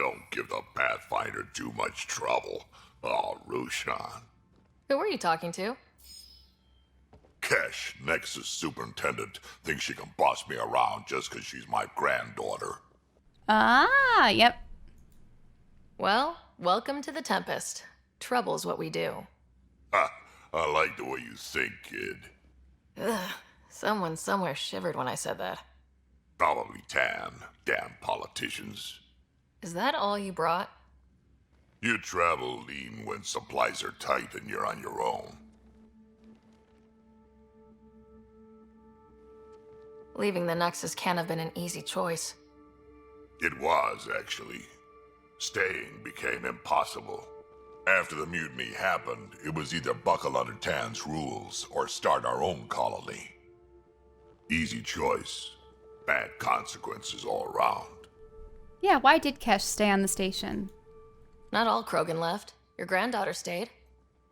Don't give the Pathfinder too much trouble. Oh, Rushan. Who were you talking to? Kesh, Nexus Superintendent, thinks she can boss me around just 'cause she's my granddaughter. Ah, yep. Well, welcome to the Tempest. Trouble's what we do. Ha! I like the way you think, kid. Ugh, someone somewhere shivered when I said that. Probably Tan. Damn politicians. Is that all you brought? You travel lean when supplies are tight and you're on your own. Leaving the Nexus can't have been an easy choice. It was, actually. Staying became impossible. After the mutiny happened, it was either buckle under Tan's rules or start our own colony. Easy choice. Bad consequences all around. Yeah, why did Kesh stay on the station? Not all Krogan left. Your granddaughter stayed.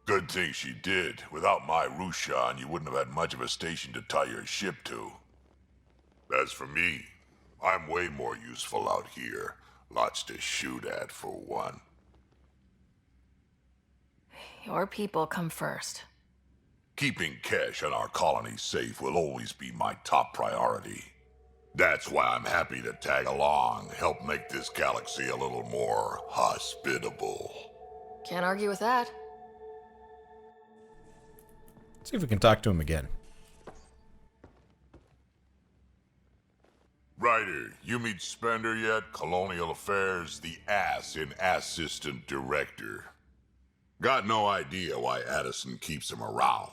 Good thing she did. Without my Rushan, you wouldn't have had much of a station to tie your ship to. As for me, I'm way more useful out here. Lots to shoot at, for one. Your people come first. Keeping Kesh and our colony safe will always be my top priority. That's why I'm happy to tag along, help make this galaxy a little more hospitable. Can't argue with that. See if we can talk to him again. Ryder, you meet Spender yet? Colonial Affairs, the ass in Assistant Director. Got no idea why Addison keeps him around.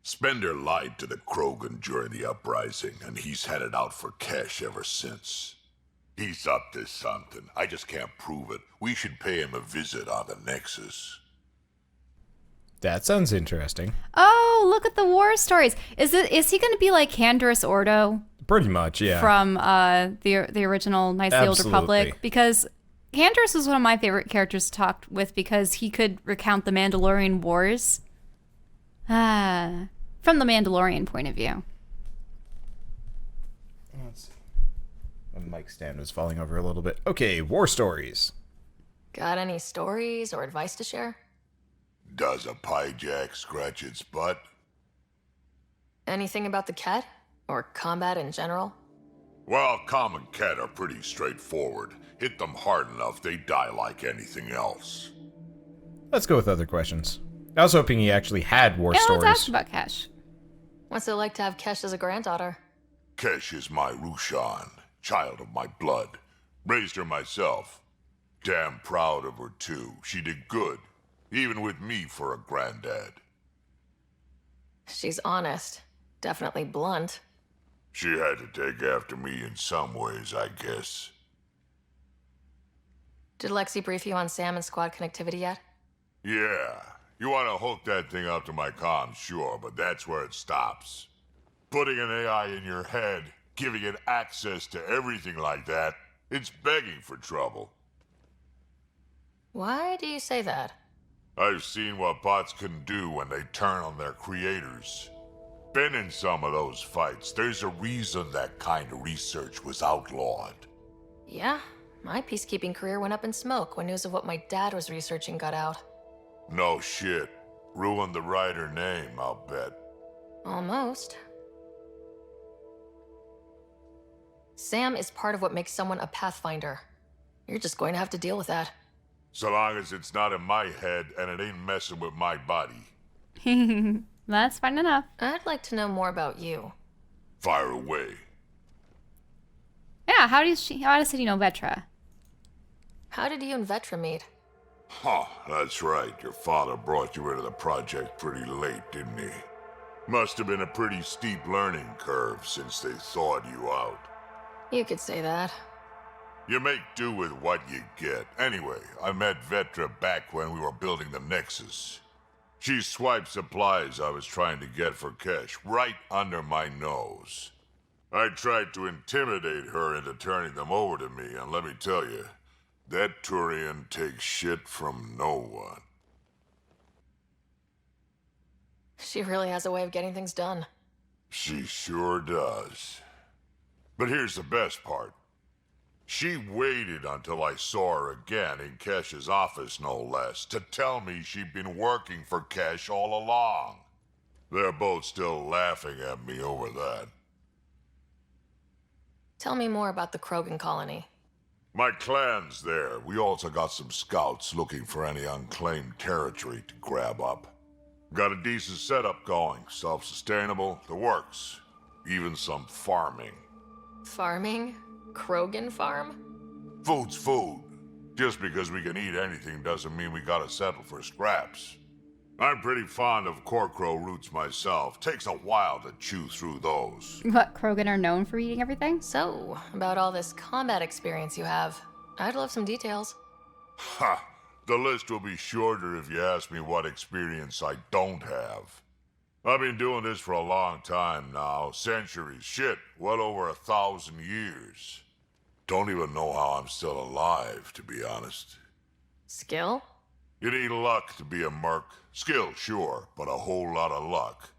Spender lied to the Krogan during the uprising, and he's had it out for Kesh ever since. He's up to something. I just can't prove it. We should pay him a visit on the Nexus. That sounds interesting. Oh, look at the war stories. Is he going to be like Handrus Ordo Pretty much, yeah. from the original Knights of the Old Absolutely. Republic? Because Handrus was one of my favorite characters to talk with because he could recount the Mandalorian Wars. From the Mandalorian point of view. Let's see. The mic stand was falling over a little bit. Okay, war stories. Got any stories or advice to share? Does a pyjak scratch its butt? Anything about the Ket? Or combat in general? Well, common Ket are pretty straightforward. Hit them hard enough, they die like anything else. Let's go with other questions. I was hoping he actually had war Yeah, stories. let's ask about Kesh. What's it like to have Kesh as a granddaughter? Kesh is my Rushan, child of my blood. Raised her myself. Damn proud of her, too. She did good, even with me for a granddad. She's honest. Definitely blunt. She had to take after me in some ways, I guess. Did Lexi brief you on Sam and squad connectivity yet? Yeah, you want to hook that thing up to my comms, sure, but that's where it stops. Putting an AI in your head, giving it access to everything like that, it's begging for trouble. Why do you say that? I've seen what bots can do when they turn on their creators. Been in some of those fights. There's a reason that kind of research was outlawed. Yeah, my peacekeeping career went up in smoke when news of what my dad was researching got out. No shit. Ruined the writer name, I'll bet. Almost. Sam is part of what makes someone a Pathfinder. You're just going to have to deal with that. So long as it's not in my head and it ain't messing with my body. That's fine enough. I'd like to know more about you. Fire away. Yeah, how does he know Vetra? How did you and Vetra meet? Huh, that's right. Your father brought you into the project pretty late, didn't he? Must have been a pretty steep learning curve since they thawed you out. You could say that. You make do with what you get. Anyway, I met Vetra back when we were building the Nexus. She swiped supplies I was trying to get for Kesh right under my nose. I tried to intimidate her into turning them over to me, and let me tell you, that Turian takes shit from no one. She really has a way of getting things done. She sure does. But here's the best part. She waited until I saw her again in Kesh's office, no less, to tell me she'd been working for Kesh all along. They're both still laughing at me over that. Tell me more about the Krogan colony. My clan's there. We also got some scouts looking for any unclaimed territory to grab up. Got a decent setup going, self-sustainable, the works. Even some farming. Farming? Krogan farm? Food's food. Just because we can eat anything doesn't mean we gotta settle for scraps. I'm pretty fond of Corcrow roots myself. Takes a while to chew through those. What, Krogan are known for eating everything? So, about all this combat experience you have, I'd love some details. Ha! The list will be shorter if you ask me what experience I don't have. I've been doing this for a long time now. Centuries. Shit, well over 1,000 years. Don't even know how I'm still alive, to be honest. Skill? You need luck to be a merc. Skill, sure, but a whole lot of luck.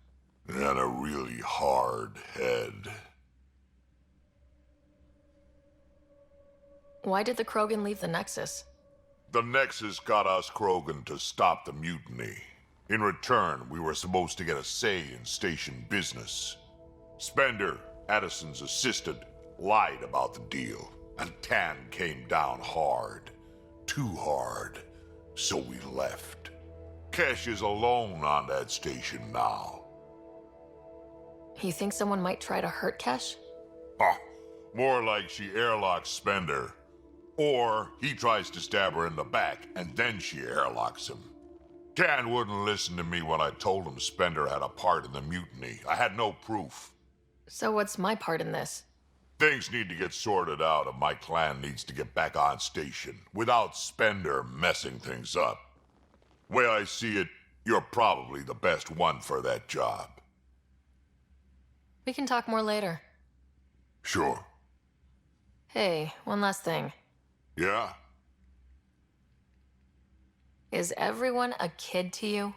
And a really hard head. Why did the Krogan leave the Nexus? The Nexus got us Krogan to stop the mutiny. In return, we were supposed to get a say in station business. Spender, Addison's assistant, lied about the deal, and Tan came down hard. Too hard. So we left. Kesh is alone on that station now. You think someone might try to hurt Kesh? Ha! More like she airlocks Spender. Or he tries to stab her in the back, and then she airlocks him. Tan wouldn't listen to me when I told him Spender had a part in the mutiny. I had no proof. So what's my part in this? Things need to get sorted out, and my clan needs to get back on station, without Spender messing things up. Way I see it, you're probably the best one for that job. We can talk more later. Sure. Hey, one last thing. Yeah? Is everyone a kid to you?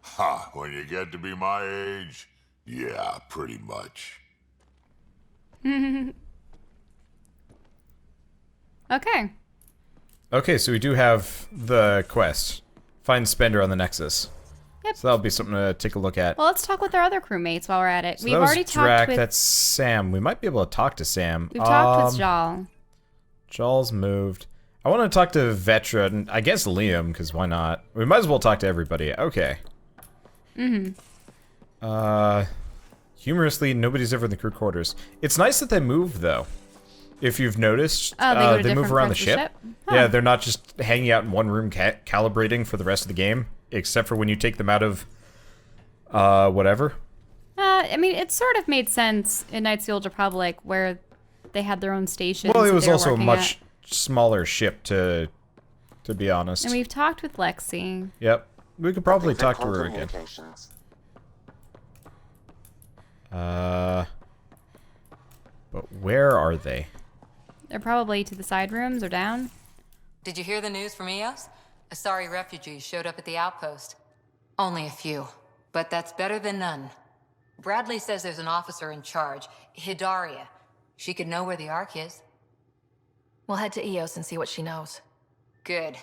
Ha, when you get to be my age, yeah, pretty much. Okay. Okay, so we do have the quest. Find Spender on the Nexus. Yep. So that'll be something to take a look at. Well, let's talk with our other crewmates while we're at it. So We've that was already Drack, talked with... that's Sam. We might be able to talk to Sam. We've talked with Jal. Jal's moved. I want to talk to Vetra, and I guess Liam, because why not? We might as well talk to everybody. Okay. Humorously, nobody's ever in the crew quarters. It's nice that they move, though. If you've noticed, Oh, they go to they move different around the parts of the ship. ship? Huh. Yeah, they're not just hanging out in one room calibrating for the rest of the game, except for when you take them out of, whatever. I mean, it sort of made sense in Knights of the Old Republic, where they had their own stations. Well, it that was they were also a working much at. smaller ship, to be honest. And we've talked with Lexi. Yep. We could probably talk to her again. But where are they? They're probably to the side rooms or down. Did you hear the news from Eos? Asari refugees showed up at the outpost. Only a few, but that's better than none. Bradley says there's an officer in charge, Hidaria. She could know where the Ark is. We'll head to Eos and see what she knows. Good.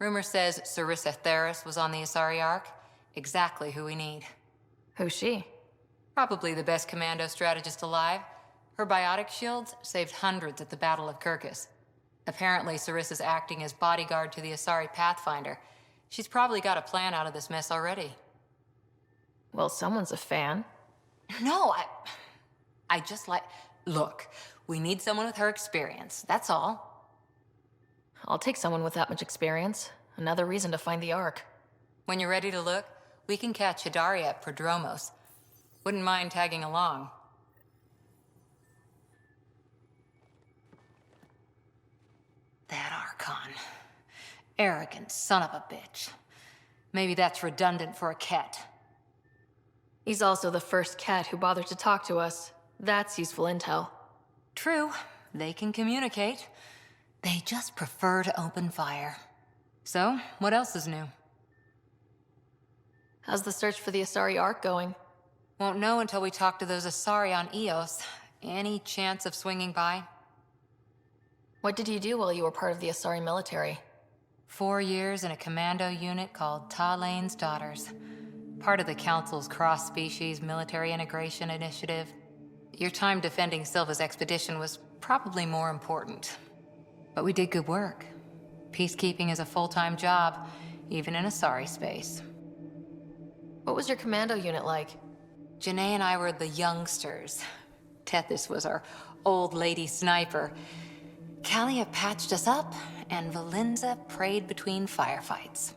Rumor says Sarissa Theris was on the Asari Ark. Exactly who we need. Who's she? Probably the best commando strategist alive. Her biotic shields saved hundreds at the Battle of Kirkus. Apparently, Sarissa's acting as bodyguard to the Asari Pathfinder. She's probably got a plan out of this mess already. Well, someone's a fan. No, I just like... Look, we need someone with her experience, that's all. I'll take someone with that much experience. Another reason to find the Ark. When you're ready to look, we can catch Hidaria at Prodromos. Wouldn't mind tagging along. That Archon. Arrogant son of a bitch. Maybe that's redundant for a cat. He's also the first cat who bothered to talk to us. That's useful intel. True, they can communicate. They just prefer to open fire. So, what else is new? How's the search for the Asari Ark going? Won't know until we talk to those Asari on Eos. Any chance of swinging by? What did you do while you were part of the Asari military? 4 years in a commando unit called Talane's Daughters. Part of the Council's cross-species military integration initiative. Your time defending Silva's expedition was probably more important. But we did good work. Peacekeeping is a full-time job, even in Asari space. What was your commando unit like? Janae and I were the youngsters. Tethys was our old lady sniper. Kalia patched us up, and Valenza prayed between firefights.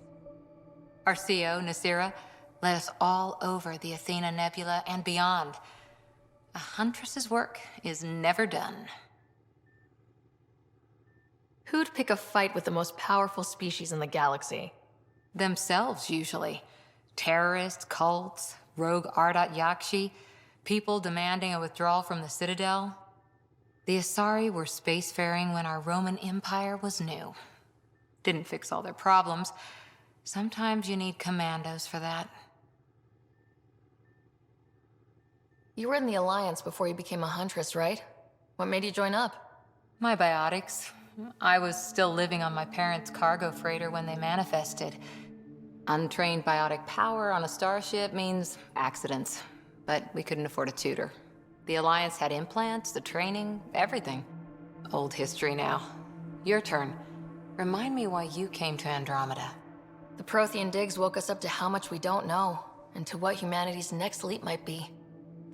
Our CO, Nasira, led us all over the Athena Nebula and beyond. A huntress's work is never done. Who'd pick a fight with the most powerful species in the galaxy? Themselves, usually. Terrorists, cults, rogue Ardat Yakshi, people demanding a withdrawal from the Citadel. The Asari were spacefaring when our Roman Empire was new. Didn't fix all their problems. Sometimes you need commandos for that. You were in the Alliance before you became a huntress, right? What made you join up? My biotics. I was still living on my parents' cargo freighter when they manifested. Untrained biotic power on a starship means accidents, but we couldn't afford a tutor. The Alliance had implants, the training, everything. Old history now. Your turn. Remind me why you came to Andromeda. The Prothean digs woke us up to how much we don't know, and to what humanity's next leap might be.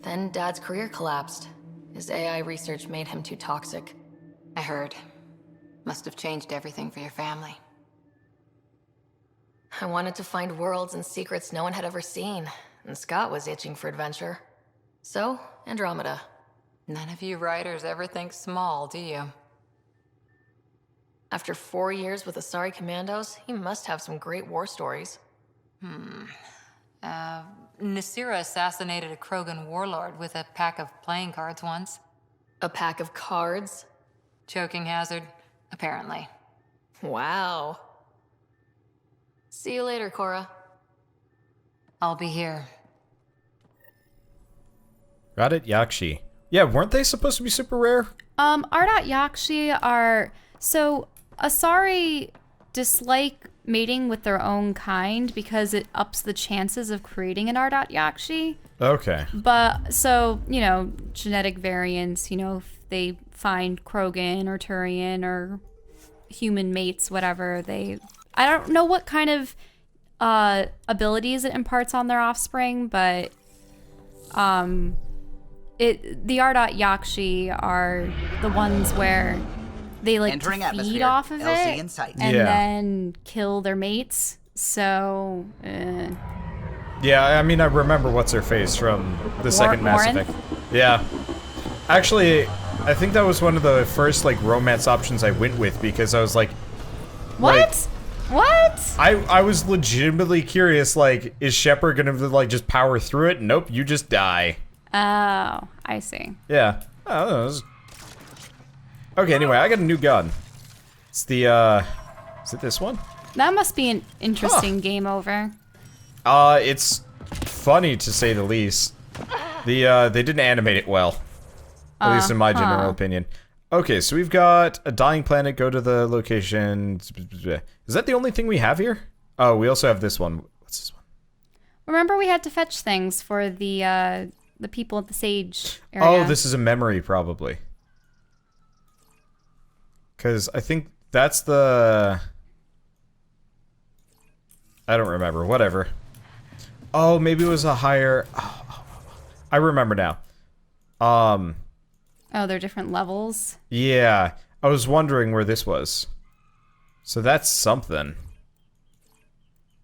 Then Dad's career collapsed. His AI research made him too toxic. I heard. Must have changed everything for your family. I wanted to find worlds and secrets no one had ever seen, and Scott was itching for adventure. So, Andromeda. None of you writers ever think small, do you? After 4 years with Asari Commandos, he must have some great war stories. Nasira assassinated a Krogan warlord with a pack of playing cards once. A pack of cards? Choking hazard, apparently. Wow. See you later, Cora. I'll be here. Got it, Yakshi. Yeah, weren't they supposed to be super rare? Ardat Yakshi are... So, Asari dislike mating with their own kind because it ups the chances of creating an Ardat Yakshi. Okay. But, so, you know, genetic variants, you know, if they find Krogan or Turian or human mates, whatever, they... I don't know what kind of abilities it imparts on their offspring, but the Ardat Yakshi are the ones where they like Entering to feed atmosphere. off of LC it in sight. and Yeah. then kill their mates. So, Yeah, I mean, I remember what's her face from the second Mass Morinth? Effect. Yeah. Actually, I think that was one of the first, like, romance options I went with because I was like... what? What? I was legitimately curious, like, is Shepard gonna, like, just power through it? Nope, you just die. Oh, I see. Yeah. Oh, that was... Okay, anyway, I got a new gun. It's the, is it this one? That must be an interesting game over. It's funny to say the least. They didn't animate it well. At least in my general opinion. Okay, so we've got a dying planet, go to the location. Is that the only thing we have here? Oh, we also have this one. What's this one? Remember we had to fetch things for the people at the Sage area. Oh, this is a memory, probably. Because I think that's the... I don't remember. Whatever. Oh, maybe it was a higher... I remember now. Oh, they're different levels. Yeah, I was wondering where this was. So that's something.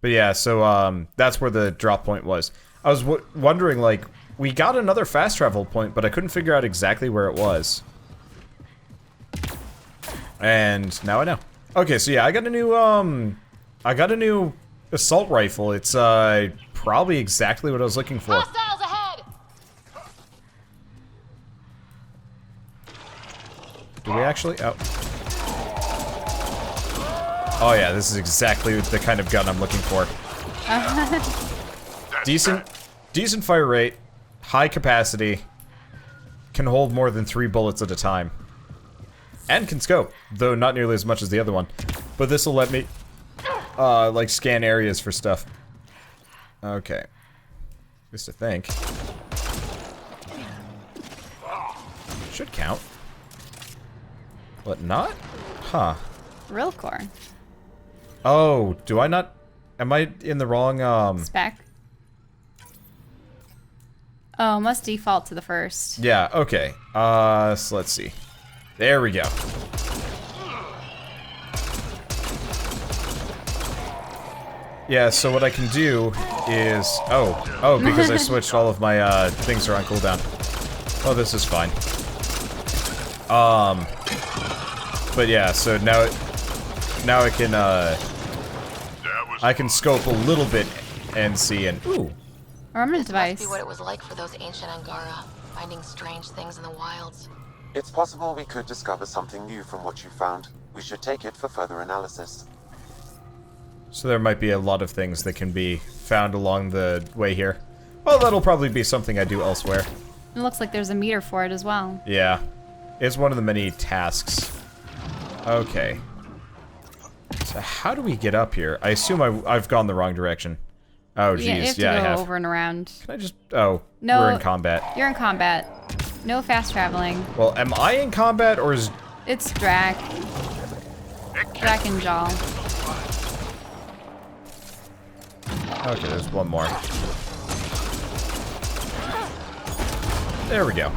But yeah, so that's where the drop point was. I was wondering, like, we got another fast travel point, but I couldn't figure out exactly where it was. And now I know. Okay, so yeah, I got a new assault rifle. It's probably exactly what I was looking for. Hostiles ahead! Do we actually? Oh. Oh yeah, this is exactly the kind of gun I'm looking for. Decent fire rate, high capacity, can hold more than 3 bullets at a time. And can scope, though not nearly as much as the other one. But this will let me, like, scan areas for stuff. Okay. Just to think. Should count. What, not? Huh. Real core. Oh, do I not... Am I in the wrong, Spec. Oh, must default to the first. Yeah, okay. So let's see. There we go. Yeah, so what I can do is... Oh, because I switched all of my, things are on cooldown. Oh, this is fine. But yeah, so now I can, I can scope a little bit and see, and... Ooh. Armament This must device. be what it was like for those ancient Angara, finding strange things in the wilds. It's possible we could discover something new from what you found. We should take it for further analysis. So there might be a lot of things that can be found along the way here. Well, that'll probably be something I do elsewhere. It looks like there's a meter for it as well. Yeah. It's one of the many tasks. Okay. So how do we get up here? I assume I've gone the wrong direction. Oh, Yeah, you have geez. to Yeah, I go have. over and around. Can I just... Oh, No. we're in combat. You're in combat. No fast traveling. Well, am I in combat, or is... It's Drack. Drack and Jaw. Okay, there's one more. There we go.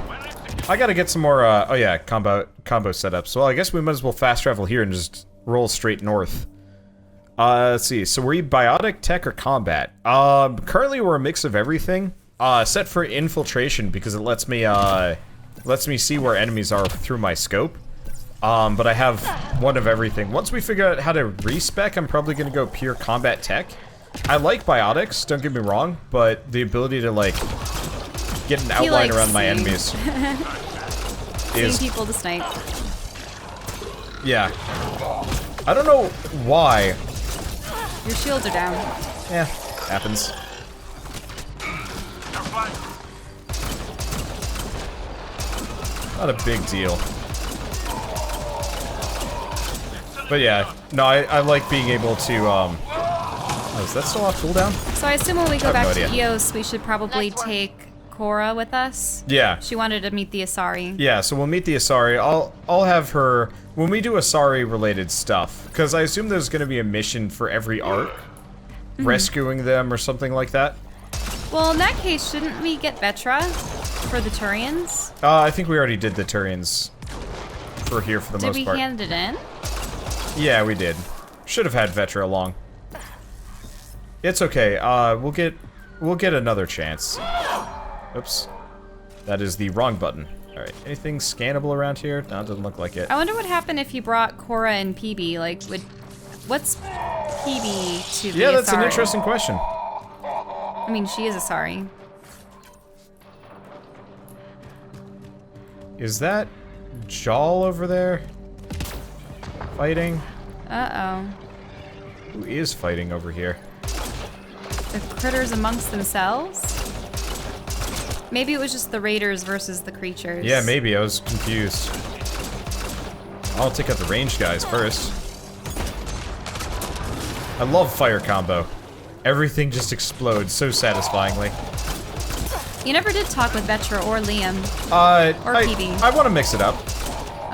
I gotta get some more, oh yeah, combo setups. Well, I guess we might as well fast travel here and just roll straight north. Let's see, so were you biotic, tech, or combat? Currently we're a mix of everything. Set for infiltration because it lets me see where enemies are through my scope. But I have one of everything. Once we figure out how to respec, I'm probably gonna go pure combat tech. I like biotics, don't get me wrong, but the ability to, like, get an outline around my enemies Seeing is... people to snipe. Yeah. I don't know why. Your shields are down. Yeah, happens. Not a big deal. But yeah, no, I like being able to, oh, is that still off cooldown? So I assume when we go I have back no to idea. Eos, we should probably take Cora with us. Yeah. She wanted to meet the Asari. Yeah, so we'll meet the Asari. I'll have her when we do Asari related stuff, because I assume there's going to be a mission for every arc, rescuing them or something like that. Well, in that case, shouldn't we get Vetra for the Turians? I think we already did the Turians for here for the Did most we part. hand it in? Yeah, we did. Should have had Vetra along. It's okay. We'll get another chance. Oops. That is the wrong button. Alright, anything scannable around here? No, it doesn't look like it. I wonder what happened if you brought Cora and PB. Like, what's PB to the Yeah, that's an Asari? interesting question. I mean, she is Asari. Is that Jaal over there? Fighting? Uh-oh. Who is fighting over here? The critters amongst themselves? Maybe it was just the raiders versus the creatures. Yeah, maybe. I was confused. I'll take out the ranged guys first. I love fire combo. Everything just explodes so satisfyingly. You never did talk with Vetra or Liam. Or PB. I want to mix it up.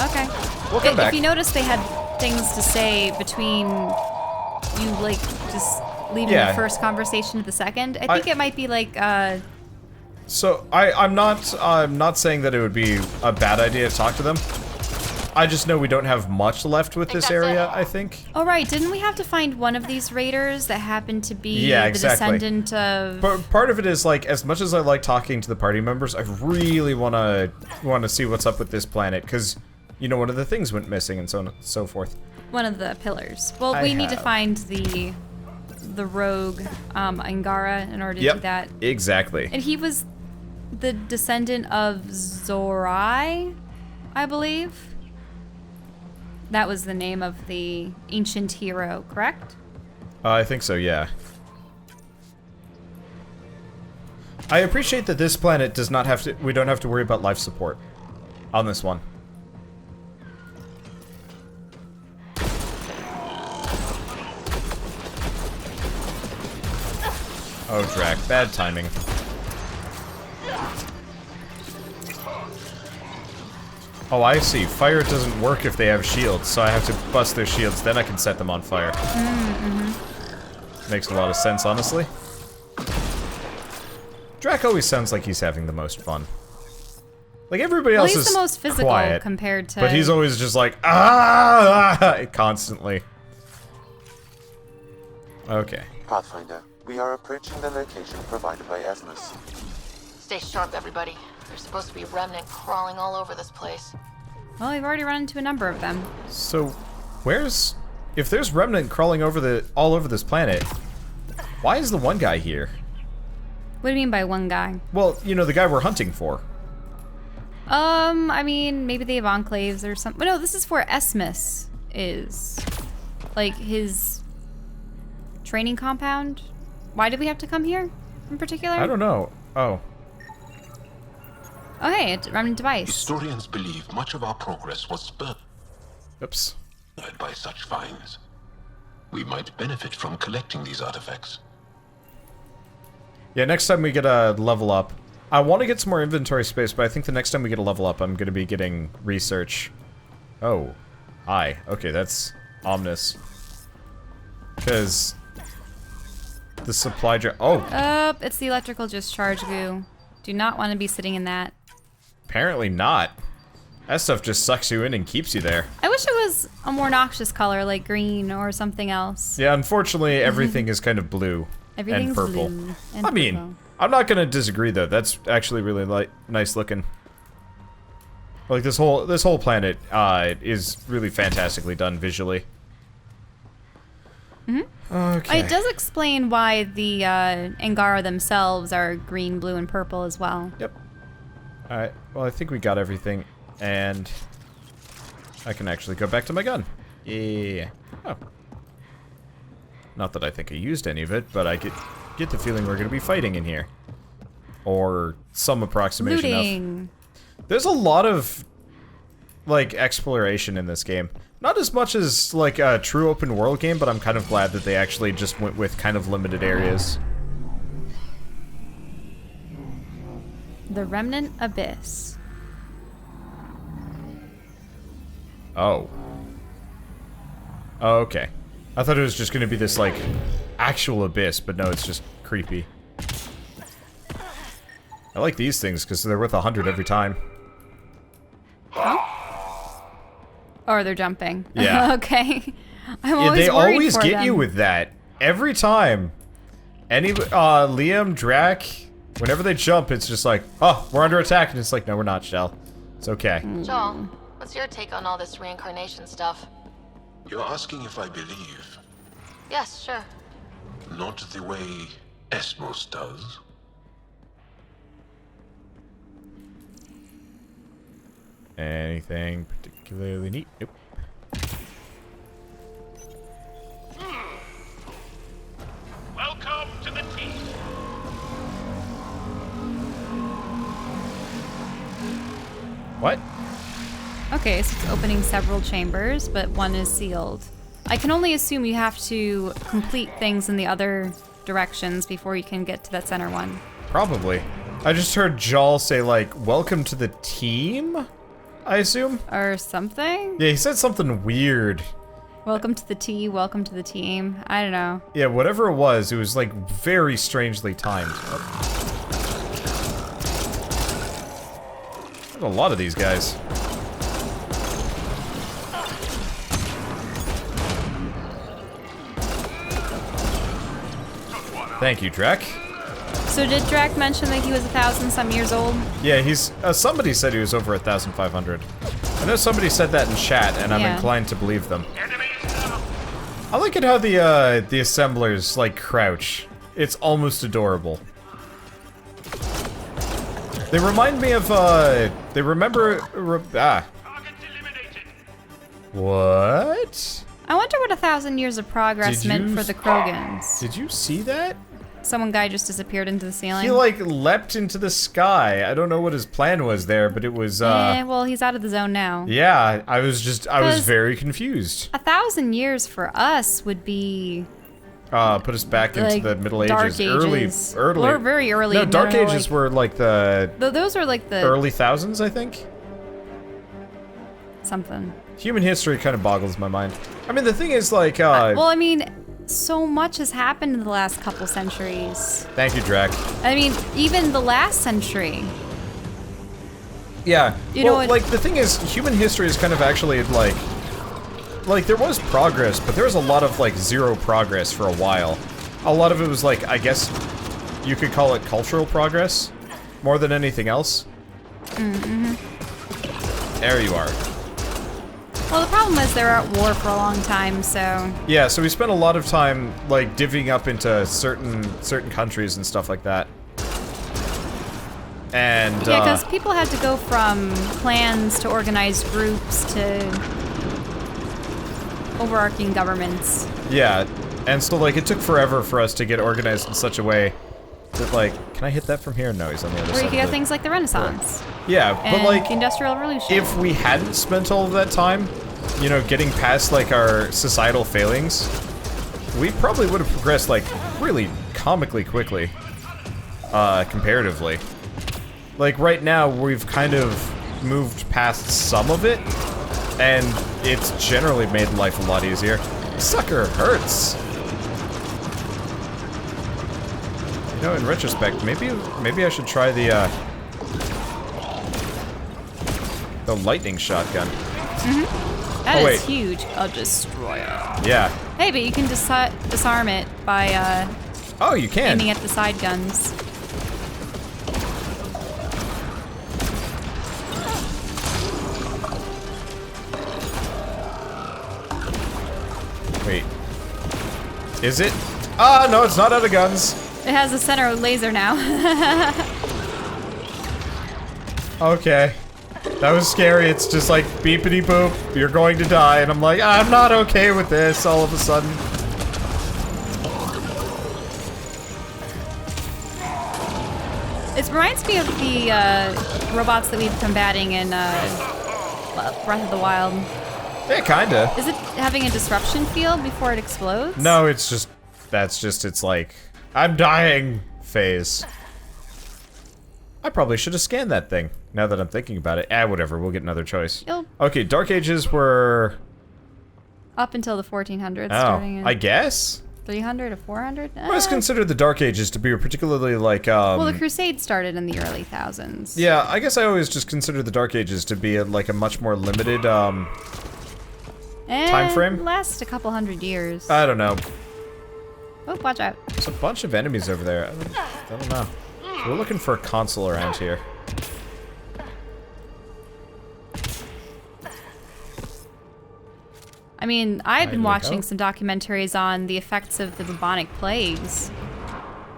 Okay. We'll come back. If you notice, they had things to say between you, like, just leaving Yeah. the first conversation to the second. I think it might be like, So I'm not saying that it would be a bad idea to talk to them. I just know we don't have much left with this area, I think. oh right, didn't we have to find one of these raiders that happened to be Yeah, the exactly. descendant of... But part of it is, like, as much as I like talking to the party members, I really wanna see what's up with this planet, because, you know, one of the things went missing and so on and so forth. One of the pillars. Well, I we need to have. find the rogue Angara in order to do that. Exactly. And he was the descendant of Zorai, I believe. That was the name of the ancient hero, correct? I think so, yeah. I appreciate that this planet does not have to, we don't have to worry about life support on this one. Oh, Drack, bad timing. Oh, I see. Fire doesn't work if they have shields, so I have to bust their shields, then I can set them on fire. Makes a lot of sense, honestly. Drack always sounds like he's having the most fun. Like, everybody else is he's the most physical quiet, compared to... but he's always just like, ah, constantly. Okay. Pathfinder, we are approaching the location provided by Esmus. Stay sharp, everybody. There's supposed to be remnant crawling all over this place. Well, we've already run into a number of them. So, where's... If there's remnant crawling over all over this planet, why is the one guy here? What do you mean by one guy? Well, you know, the guy we're hunting for. I mean, maybe they have enclaves or something. No, this is where Esmus is. Like, his training compound. Why did we have to come here in particular? I don't know. Oh. Oh, hey, it's a remnant device. Historians believe much of our progress was spurred Oops. by such finds. We might benefit from collecting these artifacts. Yeah, next time we get a level up. I want to get some more inventory space, but I think the next time we get a level up, I'm going to be getting research. Oh. Hi. Okay, that's ominous. Because the supply Oh, it's the electrical discharge goo. Do not want to be sitting in that. Apparently not. That stuff just sucks you in and keeps you there. I wish it was a more noxious color, like green or something else. Yeah, unfortunately, everything is kind of blue Everything's and purple. blue and I mean, purple. I'm not gonna disagree though. That's actually really nice looking. Like this whole planet is really fantastically done visually. Okay. It does explain why the Angara themselves are green, blue, and purple as well. Yep. All right. Well, I think we got everything, and I can actually go back to my gun. Yeah. Oh. Not that I think I used any of it, but I get the feeling we're gonna be fighting in here, or some approximation Looting. of. There's a lot of like exploration in this game. Not as much as like a true open world game, but I'm kind of glad that they actually just went with kind of limited areas. The Remnant Abyss. Oh. Oh, okay. I thought it was just gonna be this, like, actual abyss, but no, it's just creepy. I like these things, because they're worth 100 every time. Or they're jumping. Yeah. Okay. I'm Yeah, always they worried always for get them. you with that. Every time. Liam, Drack, whenever they jump, it's just like, oh, we're under attack, and it's like, no, we're not, Shell. It's okay. Joel, what's your take on all this reincarnation stuff? You're asking if I believe, Yes, sure. not the way Esmos does. Anything particularly neat? Nope. Welcome to the team. What? Okay, so it's opening several chambers, but one is sealed. I can only assume you have to complete things in the other directions before you can get to that center one. Probably. I just heard Jal say, like, welcome to the team? I assume? Or something? Yeah, he said something weird. Welcome to the T, welcome to the team. I don't know. Yeah, whatever it was like, very strangely timed. There's a lot of these guys. Thank you, Drack. So did Drack mention that he was 1,000-some years old? Yeah, he's. Somebody said he was over 1,500. I know somebody said that in chat, and I'm Yeah. inclined to believe them. Enemies down. I like it how the assemblers like crouch. It's almost adorable. They remind me of They remember. Targets eliminated. What? I wonder what 1,000 years of progress Did meant you for the Krogans. Did you see that? Some guy just disappeared into the ceiling. He like leapt into the sky. I don't know what his plan was there, but it was well, he's out of the zone now. yeah, I was 'Cause- very confused. 1,000 years for us would be Put us back into Like, the Middle Dark Ages. Ages. Early. Or very early. No, Dark no, Ages like, were like the those are like the early thousands, I think. something. Human history kind of boggles my mind. I mean, the thing is, like, Well, I mean, so much has happened in the last couple centuries. Thank you, Drack. I mean, even the last century. Yeah. You know well, what- like, the thing is, human history is kind of actually, like, there was progress, but there was a lot of, like, zero progress for a while. A lot of it was, like, I guess you could call it cultural progress, more than anything else. Mm-hmm. There you are. Well, the problem is they were at war for a long time, so... Yeah, so we spent a lot of time, like, divvying up into certain countries and stuff like that. And, Yeah, because people had to go from clans to organized groups to overarching governments. Yeah, and so, like, it took forever for us to get organized in such a way that, like, can I hit that from here? No, he's on the other Where side. you could get things like the Renaissance. Yeah, and but, like, the Industrial Revolution. if we hadn't spent all of that time, you know, getting past, like, our societal failings, we probably would have progressed, like, really comically quickly, comparatively. Like, right now, we've kind of moved past some of it, and it's generally made life a lot easier. Sucker hurts! You know, in retrospect, maybe I should try the lightning shotgun. That Oh, is wait. huge. A destroyer. Yeah. Hey, but you can disarm it by Oh, you can. aiming at the side guns. Wait. Is it? Ah, no, it's not out of guns. It has a center laser now. Okay. That was scary. It's just like beepity boop. You're going to die. And I'm like, I'm not okay with this all of a sudden. It reminds me of the robots that we've been combating in Breath of the Wild. Yeah, kinda. Is it having a disruption field before it explodes? No, it's just, it's like, I'm dying phase. I probably should have scanned that thing, now that I'm thinking about it. Whatever, we'll get another choice. You'll- Okay, Dark Ages were... Up until the 1400s, starting Oh, in I guess? 300 or 400? I always considered the Dark Ages to be particularly, like, well, the Crusades started in the early thousands. Yeah, I guess I always just considered the Dark Ages to be, like, a much more limited, time frame? Last a couple hundred years. I don't know. Oh, watch out. There's a bunch of enemies over there. I don't know. So we're looking for a console around here. I mean, I've been There we watching go. some documentaries on the effects of the bubonic plagues.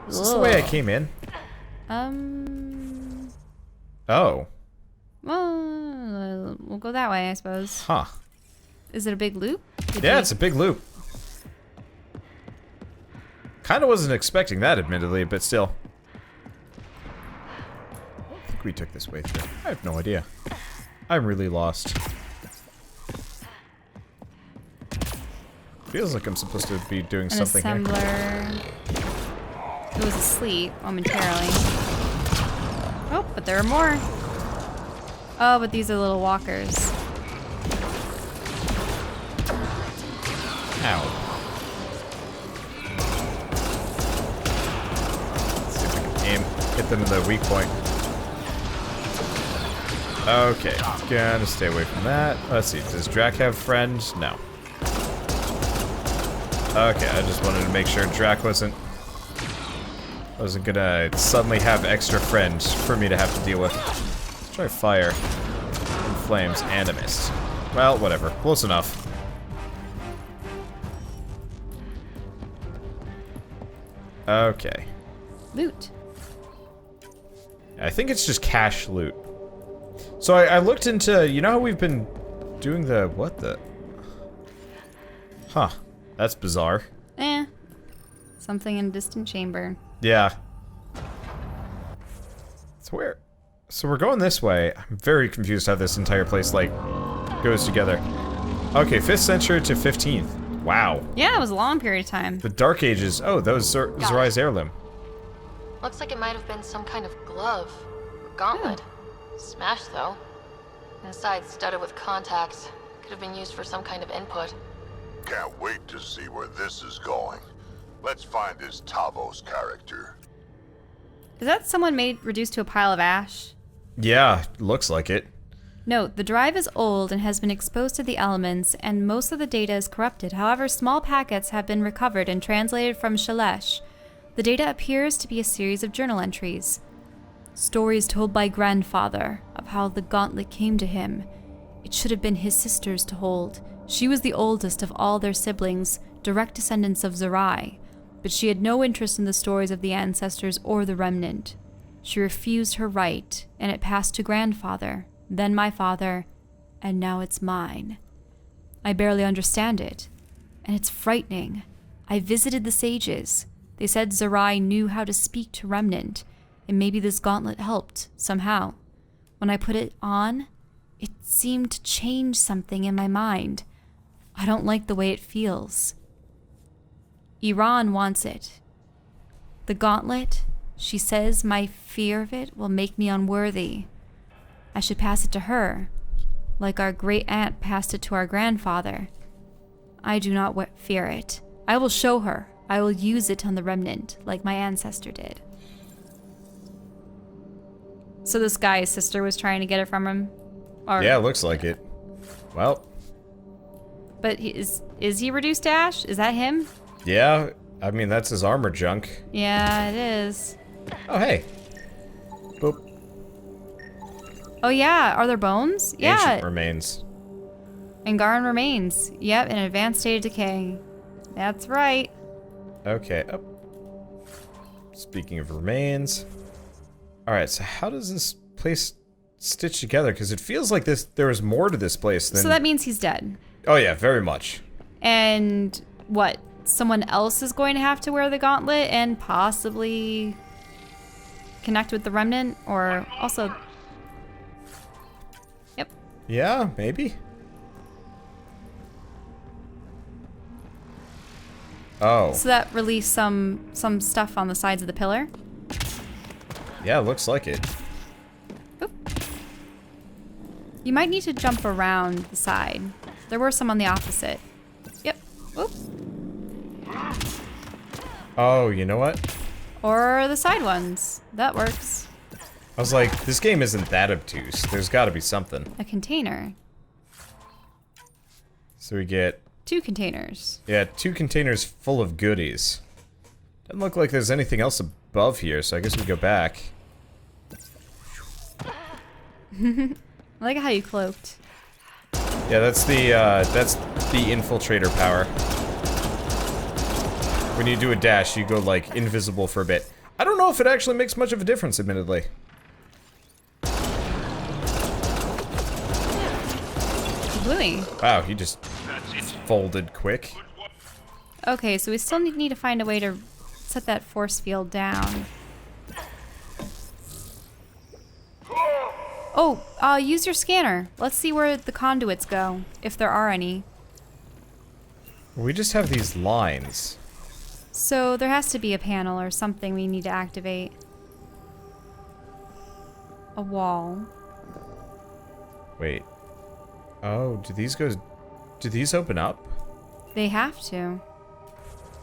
Is this the way I came in? Oh. Well, we'll go that way, I suppose. Huh. Is it a big loop? Yeah, it's a big loop. Kinda wasn't expecting that, admittedly, but still. I think we took this way through. I have no idea. I'm really lost. Feels like I'm supposed to be doing An something here. assembler. It was asleep momentarily. Oh, but there are more. Oh, but these are little walkers. Ow. Let's see if I can aim, hit them in the weak point. Okay, gotta stay away from that. Let's see, does Drack have friends? No. Okay, I just wanted to make sure Drack wasn't gonna suddenly have extra friends for me to have to deal with. Let's try fire, and flames, and a mist. Well, whatever, close enough. Okay. Loot. I think it's just cash loot. So I looked into, you know how we've been doing the, what the? Huh, that's bizarre. Something in a distant chamber. Yeah. So we're going this way. I'm very confused how this entire place, like, goes together. Okay, 5th century to 15th. Wow. Yeah, it was a long period of time. The Dark Ages. Oh, that was Zarai's heirloom. Looks like it might have been some kind of glove or gauntlet. Smashed though. Inside studded with contacts. Could have been used for some kind of input. Can't wait to see where this is going. Let's find this Tavos character. Is that someone reduced to a pile of ash? Yeah, looks like it. Note, the drive is old and has been exposed to the elements, and most of the data is corrupted. However, small packets have been recovered and translated from Shalesh. The data appears to be a series of journal entries. Stories told by grandfather of how the gauntlet came to him. It should have been his sister's to hold. She was the oldest of all their siblings, direct descendants of Zarai, but she had no interest in the stories of the ancestors or the remnant. She refused her right, and it passed to grandfather, then my father, and now it's mine. I barely understand it, and it's frightening. I visited the sages. They said Zarai knew how to speak to remnant, and maybe this gauntlet helped, somehow. When I put it on, it seemed to change something in my mind. I don't like the way it feels. Iran wants it. The gauntlet, she says my fear of it will make me unworthy. I should pass it to her, like our great aunt passed it to our grandfather. I do not fear it. I will show her. I will use it on the remnant, like my ancestor did. So this guy's sister was trying to get it from him? Or, Yeah, looks like it. Well. But is he reduced to ash? Is that him? Yeah, I mean, that's his armor junk. Yeah, it is. Oh, hey. Boop. Oh yeah, are there bones? Yeah. Ancient remains. Angaran remains. Yep, in an advanced state of decay. That's right. Okay. Oh. Speaking of remains. Alright, so how does this place stitch together? Because it feels like there was more to this place than... So that means he's dead. Oh yeah, very much. And what? Someone else is going to have to wear the gauntlet and possibly connect with the remnant? Or also... Yep. Yeah, maybe. Oh. So that released some stuff on the sides of the pillar? Yeah, looks like it. Oop. You might need to jump around the side. There were some on the opposite. Yep. Oop. Oh, you know what? Or the side ones. That works. I was like, this game isn't that obtuse. There's gotta be something. A container. So we get... 2 containers. Yeah, 2 containers full of goodies. Doesn't look like there's anything else above here, so I guess we go back. I like how you cloaked. Yeah, that's the infiltrator power. When you do a dash, you go, like, invisible for a bit. I don't know if it actually makes much of a difference, admittedly. Bluey. Wow, he just folded quick. Okay, so we still need to find a way to set that force field down. Oh, use your scanner. Let's see where the conduits go, if there are any. We just have these lines. So there has to be a panel or something we need to activate. A wall. Wait. Oh, do these open up? They have to.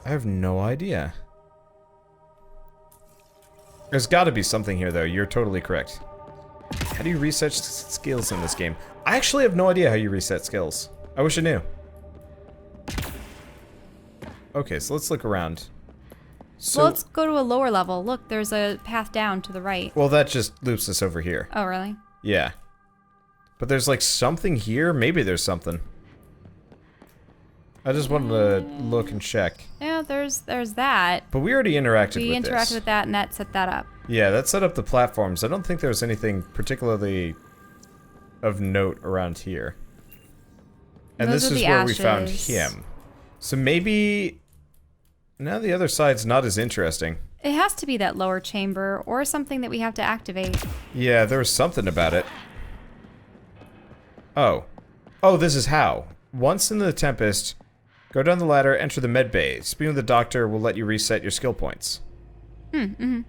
I have no idea. There's gotta be something here, though. You're totally correct. How do you reset skills in this game? I actually have no idea how you reset skills. I wish I knew. Okay, so let's look around. So, Well, let's go to a lower level. Look, there's a path down to the right. well, that just loops us over here. Oh, really? Yeah. But there's like something here? Maybe there's something. I just wanted to look and check. Yeah, there's that. But we already interacted We with this. interacted with that and that set that up. Yeah, that set up the platforms. I don't think there was anything particularly of note around here. And Those this are is the where we found ashes. him. So maybe... Now the other side's not as interesting. It has to be that lower chamber or something that we have to activate. Yeah, there was something about it. Oh. Oh, this is how. Once in the Tempest, Go down the ladder, enter the med bay. Speaking with the doctor will let you reset your skill points. And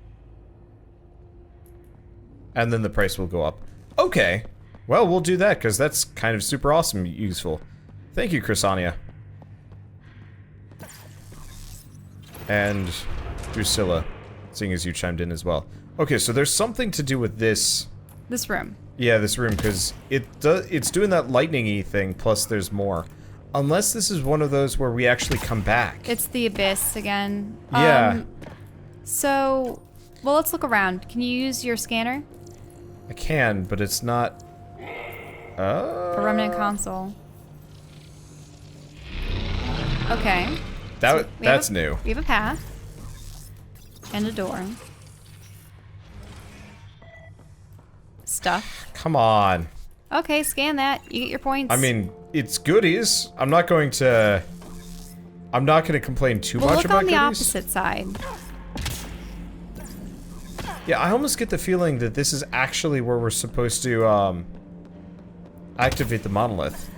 then the price will go up. Okay. Well, we'll do that, because that's kind of super awesome useful. Thank you, Chrysania. And Drusilla, seeing as you chimed in as well. Okay, so there's something to do with this. This room. Yeah, this room, because it's doing that lightning-y thing, plus there's more. Unless this is one of those where we actually come back. It's the abyss again. Yeah. So, well, let's look around. Can you use your scanner? I can, but it's not... A remnant console. Okay. That's new. We have a path. And a door. Stuff. Come on. Okay, scan that. You get your points. I mean, it's goodies. I'm not going to complain too much look about on the goodies. opposite side. Yeah, I almost get the feeling that this is actually where we're supposed to activate the monolith.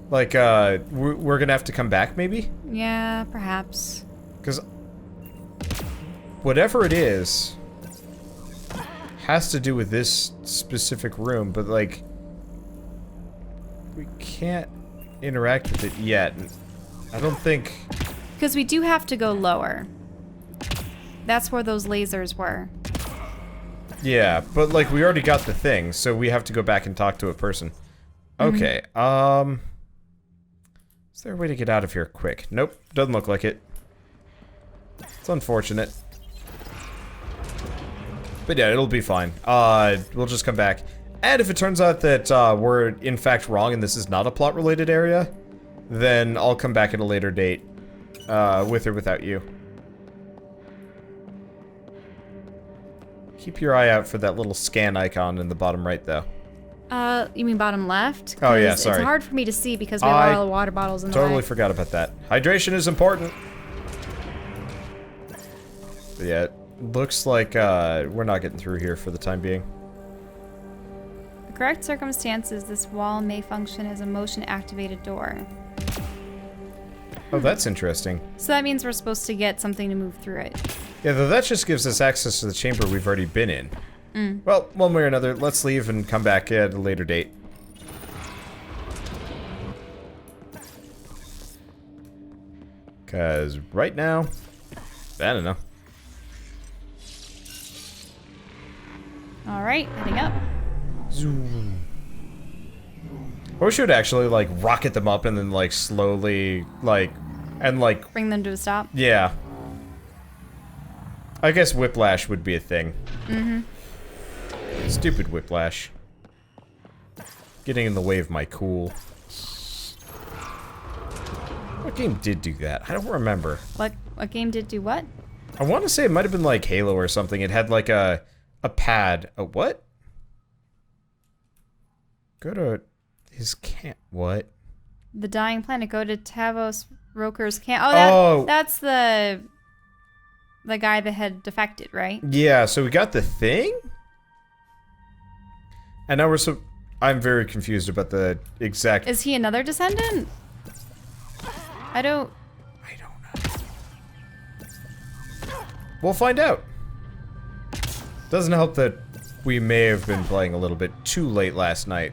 Like, we're gonna have to come back, maybe? Yeah, perhaps. Because whatever it is has to do with this specific room, but like we can't interact with it yet. I don't think... Because we do have to go lower. That's where those lasers were. Yeah, but like we already got the thing, so we have to go back and talk to a person. Okay, is there a way to get out of here quick? Nope, doesn't look like it. It's unfortunate. But yeah, it'll be fine. We'll just come back. And if it turns out that we're in fact wrong and this is not a plot-related area, then I'll come back at a later date, with or without you. Keep your eye out for that little scan icon in the bottom right, though. You mean bottom left? Oh yeah, sorry. It's hard for me to see because we have all the water bottles in the way. Totally forgot about that. Hydration is important. But yeah, it looks like we're not getting through here for the time being. The correct circumstances, this wall may function as a motion-activated door. Oh, that's interesting. So that means we're supposed to get something to move through it. Yeah, though that just gives us access to the chamber we've already been in. Well, one way or another, let's leave and come back at a later date. Because right now, I don't know. Alright, heading up. Zoom. Or we should actually, like, rocket them up and then, like, slowly, like, and, like... Bring them to a stop. Yeah. I guess whiplash would be a thing. Stupid whiplash. Getting in the way of my cool. What game did do that? I don't remember. What game did do what? I want to say it might have been like Halo or something. It had like a pad. A what? Go to his camp. What? The Dying Planet. Go to Tavos Roker's camp. That's the guy that had defected, right? Yeah, so we got the thing? And now I'm very confused about the exact... Is he another descendant? I don't know. We'll find out. Doesn't help that we may have been playing a little bit too late last night.